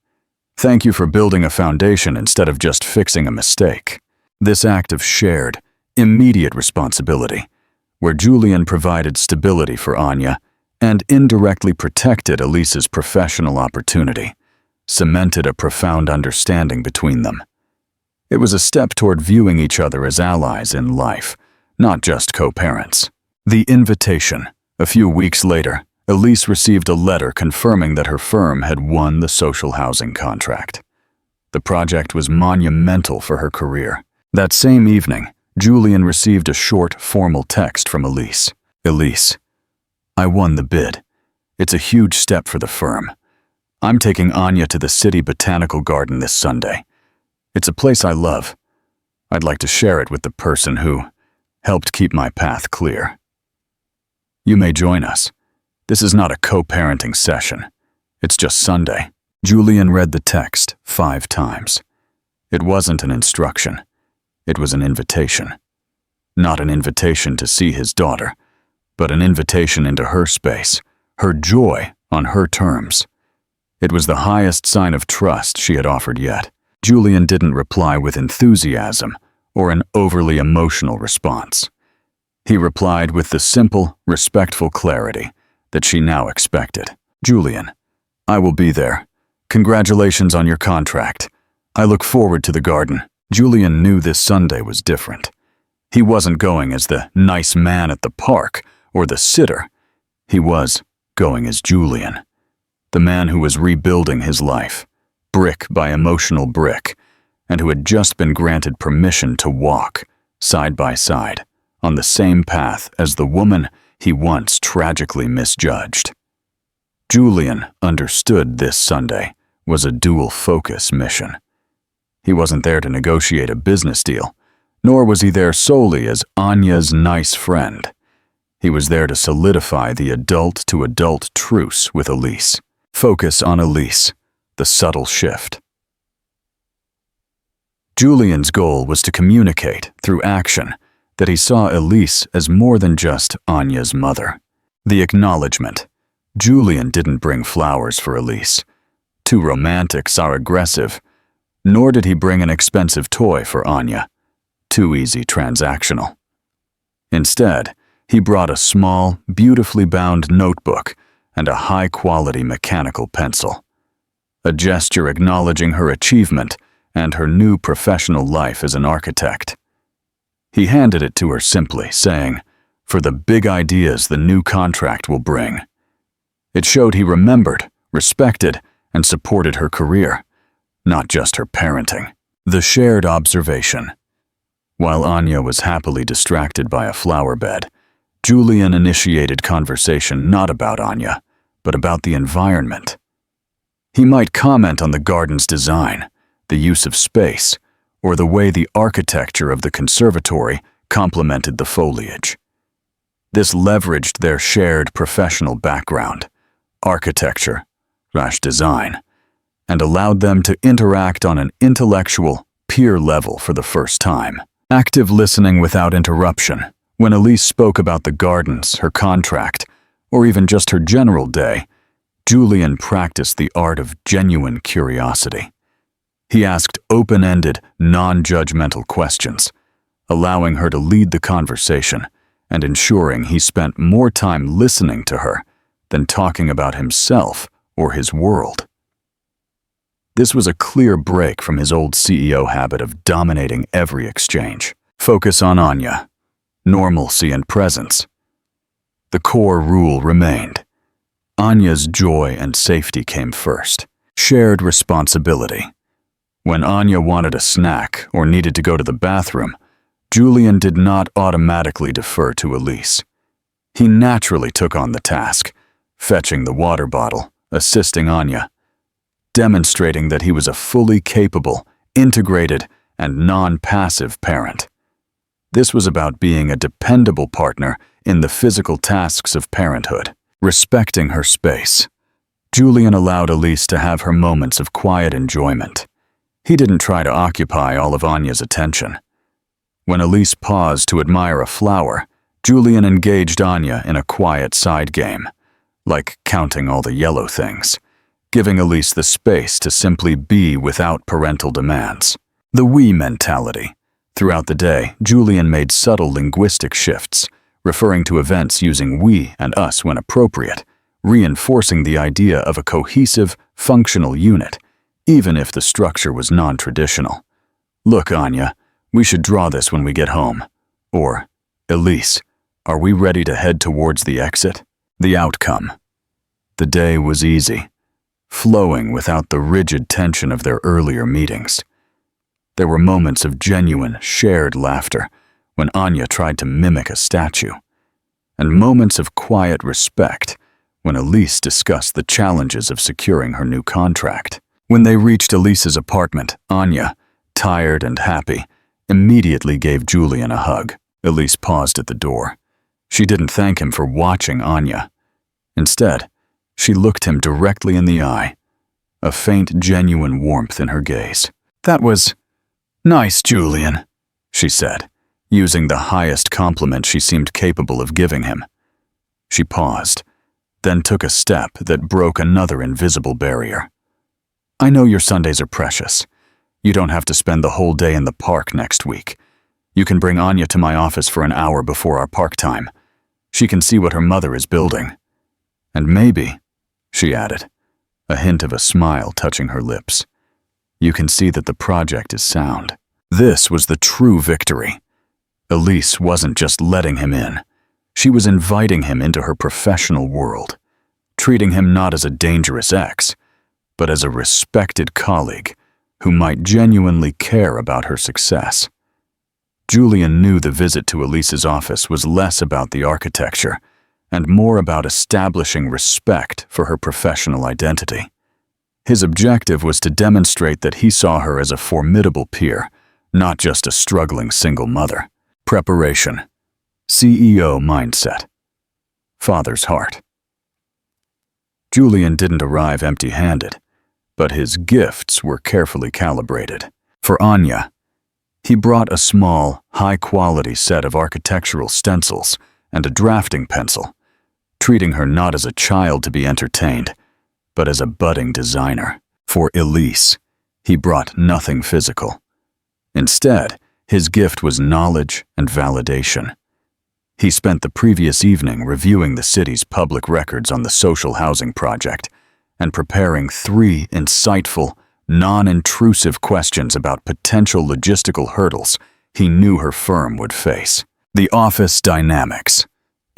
Thank you for building a foundation instead of just fixing a mistake." This act of shared, immediate responsibility, where Julian provided stability for Anya and indirectly protected Elise's professional opportunity, cemented a profound understanding between them. It was a step toward viewing each other as allies in life, not just co-parents. The invitation. A few weeks later, Elise received a letter confirming that her firm had won the social housing contract. The project was monumental for her career. That same evening, Julian received a short, formal text from Elise. Elise, I won the bid. It's a huge step for the firm. I'm taking Anya to the city botanical garden this Sunday. It's a place I love. I'd like to share it with the person who helped keep my path clear. You may join us. This is not a co-parenting session. It's just Sunday. Julian read the text 5 times. It wasn't an instruction. It was an invitation. Not an invitation to see his daughter, but an invitation into her space, her joy on her terms. It was the highest sign of trust she had offered yet. Julian didn't reply with enthusiasm or an overly emotional response. He replied with the simple, respectful clarity that she now expected. Julian, I will be there. Congratulations on your contract. I look forward to the garden. Julian knew this Sunday was different. He wasn't going as the nice man at the park or the sitter. He was going as Julian, the man who was rebuilding his life, brick by emotional brick, and who had just been granted permission to walk, side by side, on the same path as the woman he once tragically misjudged. Julian understood this Sunday was a dual-focus mission. He wasn't there to negotiate a business deal, nor was he there solely as Anya's nice friend. He was there to solidify the adult-to-adult truce with Elise. Focus on Elise, the subtle shift. Julian's goal was to communicate, through action, that he saw Elise as more than just Anya's mother. The acknowledgement. Julian didn't bring flowers for Elise. Two romantics are aggressive. Nor did he bring an expensive toy for Anya. Too easy transactional. Instead, he brought a small, beautifully bound notebook and a high-quality mechanical pencil. A gesture acknowledging her achievement and her new professional life as an architect. He handed it to her simply, saying, "For the big ideas the new contract will bring." It showed he remembered, respected, and supported her career, not just her parenting. The shared observation. While Anya was happily distracted by a flower bed, Julian initiated conversation not about Anya, but about the environment. He might comment on the garden's design, the use of space, or the way the architecture of the conservatory complemented the foliage. This leveraged their shared professional background, architecture/design, and allowed them to interact on an intellectual, peer level for the first time. Active listening without interruption. When Elise spoke about the gardens, her contract, or even just her general day, Julian practiced the art of genuine curiosity. He asked open-ended, non-judgmental questions, allowing her to lead the conversation and ensuring he spent more time listening to her than talking about himself or his world. This was a clear break from his old CEO habit of dominating every exchange. Focus on Anya. Normalcy and presence. The core rule remained. Anya's joy and safety came first. Shared responsibility. When Anya wanted a snack or needed to go to the bathroom, Julian did not automatically defer to Elise. He naturally took on the task, fetching the water bottle, assisting Anya, demonstrating that he was a fully capable, integrated, and non-passive parent. This was about being a dependable partner in the physical tasks of parenthood, respecting her space. Julian allowed Elise to have her moments of quiet enjoyment. He didn't try to occupy all of Anya's attention. When Elise paused to admire a flower, Julian engaged Anya in a quiet side game, like counting all the yellow things, giving Elise the space to simply be without parental demands. The we mentality. Throughout the day, Julian made subtle linguistic shifts, referring to events using we and us when appropriate, reinforcing the idea of a cohesive, functional unit, even if the structure was non-traditional. "Look, Anya, we should draw this when we get home." Or, Elise, are we ready to head towards the exit? The outcome. The day was easy, flowing without the rigid tension of their earlier meetings. There were moments of genuine, shared laughter when Anya tried to mimic a statue, and moments of quiet respect when Elise discussed the challenges of securing her new contract. When they reached Elise's apartment, Anya, tired and happy, immediately gave Julian a hug. Elise paused at the door. She didn't thank him for watching Anya. Instead, she looked him directly in the eye, a faint, genuine warmth in her gaze. "That was nice, Julian," she said, using the highest compliment she seemed capable of giving him. She paused, then took a step that broke another invisible barrier. "I know your Sundays are precious. You don't have to spend the whole day in the park next week. You can bring Anya to my office for an hour before our park time. She can see what her mother is building. And maybe," she added, a hint of a smile touching her lips, "you can see that the project is sound." This was the true victory. Elise wasn't just letting him in. She was inviting him into her professional world, treating him not as a dangerous ex, but as a respected colleague who might genuinely care about her success. Julian knew the visit to Elise's office was less about the architecture and more about establishing respect for her professional identity. His objective was to demonstrate that he saw her as a formidable peer, not just a struggling single mother. Preparation. CEO mindset. Father's heart. Julian didn't arrive empty-handed, but his gifts were carefully calibrated. For Anya, he brought a small, high-quality set of architectural stencils and a drafting pencil, treating her not as a child to be entertained, but as a budding designer. For Elise, he brought nothing physical. Instead, his gift was knowledge and validation. He spent the previous evening reviewing the city's public records on the social housing project and preparing 3 insightful, non-intrusive questions about potential logistical hurdles he knew her firm would face. The office dynamics.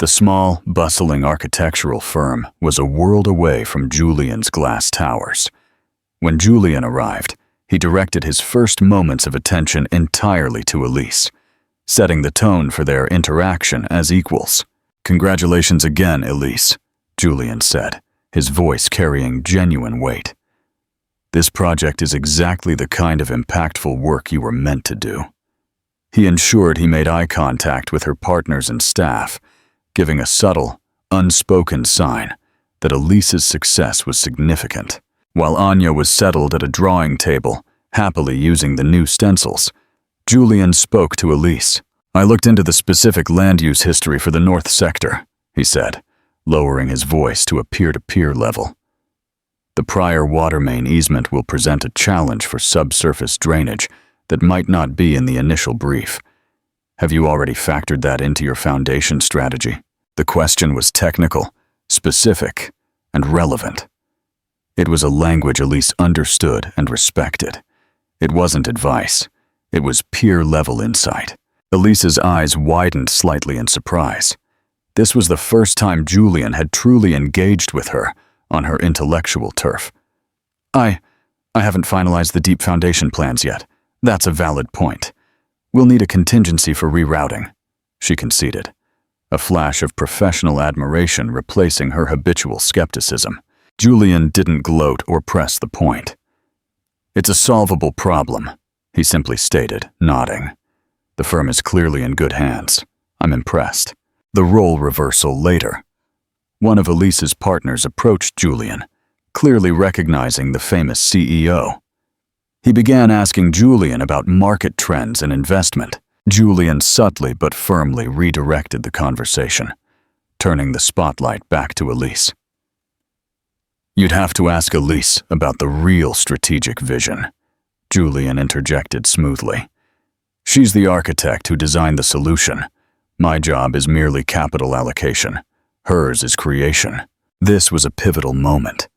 The small, bustling architectural firm was a world away from Julian's glass towers. When Julian arrived, he directed his first moments of attention entirely to Elise, setting the tone for their interaction as equals. "Congratulations again, Elise," Julian said, his voice carrying genuine weight. "This project is exactly the kind of impactful work you were meant to do." He ensured he made eye contact with her partners and staff, giving a subtle, unspoken sign that Elise's success was significant. While Anya was settled at a drawing table, happily using the new stencils, Julian spoke to Elise. "I looked into the specific land use history for the North Sector," he said, lowering his voice to a peer-to-peer level. "The prior water main easement will present a challenge for subsurface drainage that might not be in the initial brief. Have you already factored that into your foundation strategy?" The question was technical, specific, and relevant. It was a language Elise understood and respected. It wasn't advice. It was peer-level insight. Elise's eyes widened slightly in surprise. This was the first time Julian had truly engaged with her on her intellectual turf. I haven't finalized the deep foundation plans yet. That's a valid point. We'll need a contingency for rerouting," she conceded, a flash of professional admiration replacing her habitual skepticism. Julian didn't gloat or press the point. "It's a solvable problem," he simply stated, nodding. "The firm is clearly in good hands. I'm impressed." The role reversal later. One of Elise's partners approached Julian, clearly recognizing the famous CEO. He began asking Julian about market trends and investment. Julian subtly but firmly redirected the conversation, turning the spotlight back to Elise. "You'd have to ask Elise about the real strategic vision," Julian interjected smoothly. "She's the architect who designed the solution. My job is merely capital allocation. Hers is creation." This was a pivotal moment.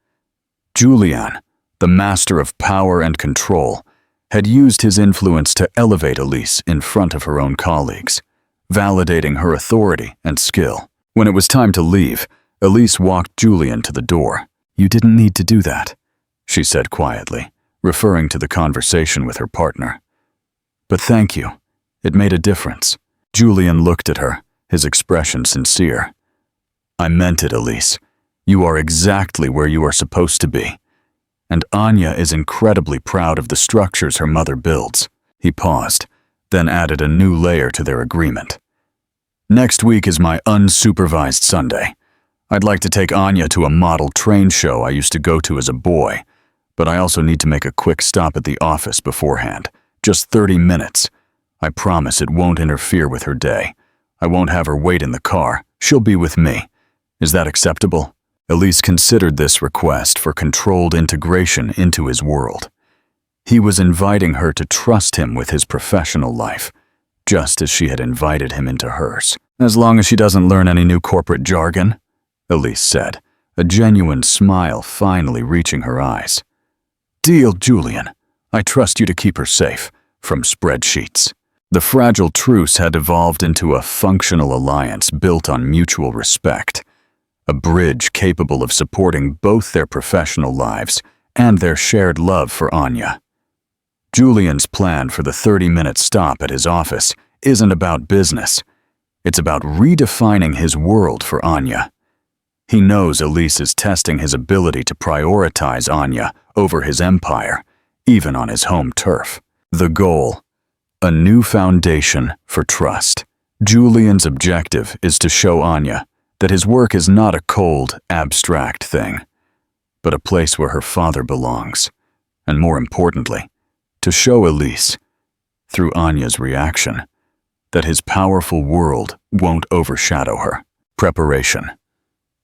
Julian, the master of power and control, had used his influence to elevate Elise in front of her own colleagues, validating her authority and skill. When it was time to leave, Elise walked Julian to the door. "You didn't need to do that," she said quietly, referring to the conversation with her partner. "But thank you. It made a difference." Julian looked at her, his expression sincere. "I meant it, Elise. You are exactly where you are supposed to be. And Anya is incredibly proud of the structures her mother builds." He paused, then added a new layer to their agreement. "Next week is my unsupervised Sunday. I'd like to take Anya to a model train show I used to go to as a boy, but I also need to make a quick stop at the office beforehand. Just 30 minutes. I promise it won't interfere with her day. I won't have her wait in the car. She'll be with me. Is that acceptable?" Elise considered this request for controlled integration into his world. He was inviting her to trust him with his professional life, just as she had invited him into hers. "As long as she doesn't learn any new corporate jargon," Elise said, a genuine smile finally reaching her eyes. "Deal, Julian. I trust you to keep her safe from spreadsheets." The fragile truce had evolved into a functional alliance built on mutual respect, a bridge capable of supporting both their professional lives and their shared love for Anya. Julian's plan for the 30-minute stop at his office isn't about business. It's about redefining his world for Anya. He knows Elise is testing his ability to prioritize Anya over his empire, even on his home turf. The goal: a new foundation for trust. Julian's objective is to show Anya that his work is not a cold, abstract thing, but a place where her father belongs, and more importantly, to show Elise, through Anya's reaction, that his powerful world won't overshadow her. Preparation.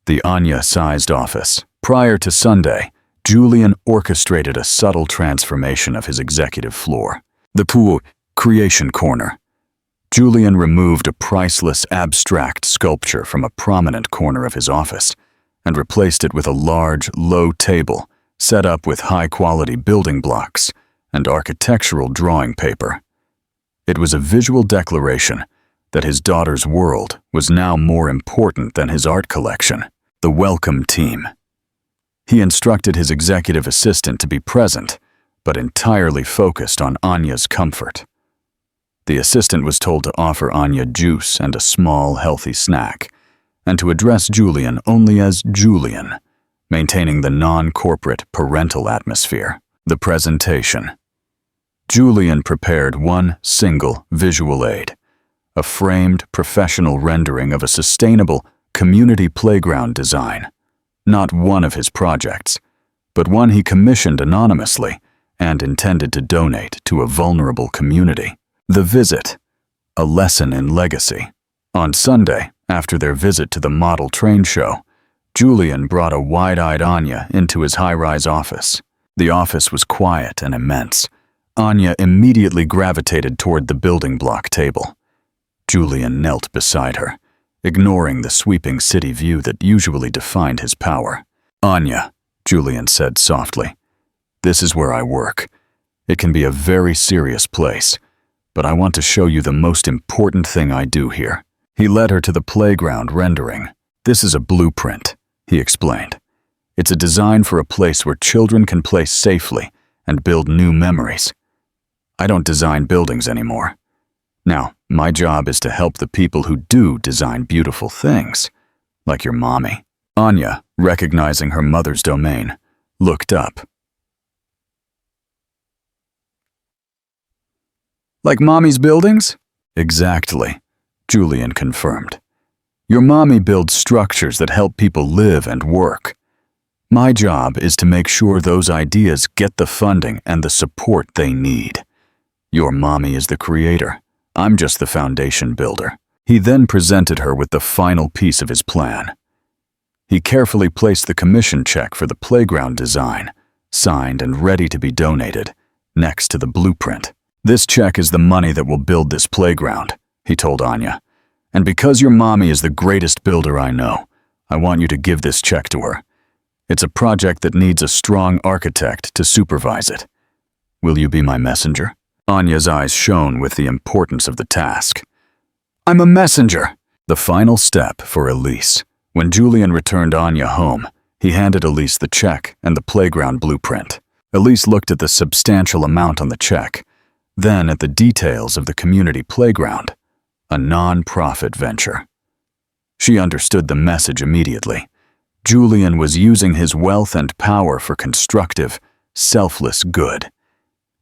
The Anya-sized office. Prior to Sunday, Julian orchestrated a subtle transformation of his executive floor. The pool creation corner. Julian removed a priceless abstract sculpture from a prominent corner of his office and replaced it with a large, low table set up with high-quality building blocks and architectural drawing paper. It was a visual declaration that his daughter's world was now more important than his art collection. The welcome team. He instructed his executive assistant to be present, but entirely focused on Anya's comfort. The assistant was told to offer Anya juice and a small, healthy snack, and to address Julian only as Julian, maintaining the non-corporate parental atmosphere. The presentation. Julian prepared one single visual aid, a framed professional rendering of a sustainable community playground design. Not one of his projects, but one he commissioned anonymously and intended to donate to a vulnerable community. The visit, a lesson in legacy. On Sunday, after their visit to the model train show, Julian brought a wide-eyed Anya into his high-rise office. The office was quiet and immense. Anya immediately gravitated toward the building block table. Julian knelt beside her, ignoring the sweeping city view that usually defined his power. "Anya," Julian said softly, "this is where I work. It can be a very serious place, but I want to show you the most important thing I do here." He led her to the playground rendering. "This is a blueprint," he explained. "It's a design for a place where children can play safely and build new memories. I don't design buildings anymore. Now, my job is to help the people who do design beautiful things, like your mommy." Anya, recognizing her mother's domain, looked up. "Like mommy's buildings?" "Exactly," Julian confirmed. "Your mommy builds structures that help people live and work. My job is to make sure those ideas get the funding and the support they need. Your mommy is the creator. I'm just the foundation builder." He then presented her with the final piece of his plan. He carefully placed the commission check for the playground design, signed and ready to be donated, next to the blueprint. "This check is the money that will build this playground," he told Anya. "And because your mommy is the greatest builder I know, I want you to give this check to her. It's a project that needs a strong architect to supervise it. Will you be my messenger?" Anya's eyes shone with the importance of the task. I'm a messenger. The final step for Elise. When Julian returned Anya home, he handed Elise the check and the playground blueprint. Elise looked at the substantial amount on the check, then at the details of the community playground, a non-profit venture. She understood the message immediately. Julian was using his wealth and power for constructive, selfless good,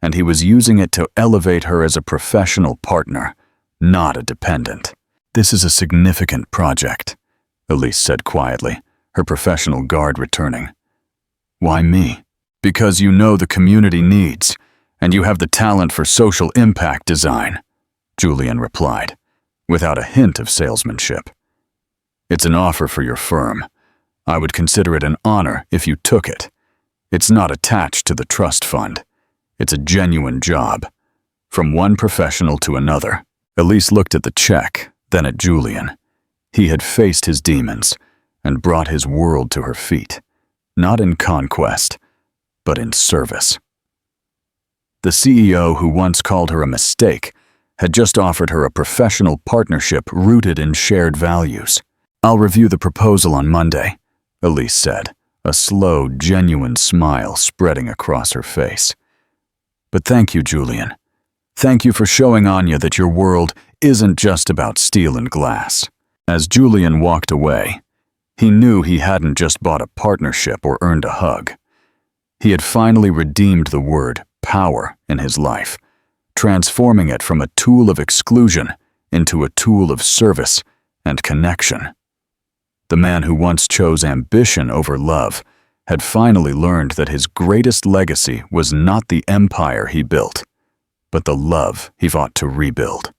and he was using it to elevate her as a professional partner, not a dependent. This is a significant project, Elise said quietly, her professional guard returning. Why me? Because you know the community needs, and you have the talent for social impact design, Julian replied, without a hint of salesmanship. It's an offer for your firm. I would consider it an honor if you took it. It's not attached to the trust fund. It's a genuine job. From one professional to another. Elise looked at the check, then at Julian. He had faced his demons and brought his world to her feet, not in conquest, but in service. The CEO who once called her a mistake had just offered her a professional partnership rooted in shared values. I'll review the proposal on Monday, Elise said, a slow, genuine smile spreading across her face. But thank you, Julian. Thank you for showing Anya that your world isn't just about steel and glass. As Julian walked away, he knew he hadn't just bought a partnership or earned a hug. He had finally redeemed the word power in his life, transforming it from a tool of exclusion into a tool of service and connection. The man who once chose ambition over love had finally learned that his greatest legacy was not the empire he built, but the love he fought to rebuild.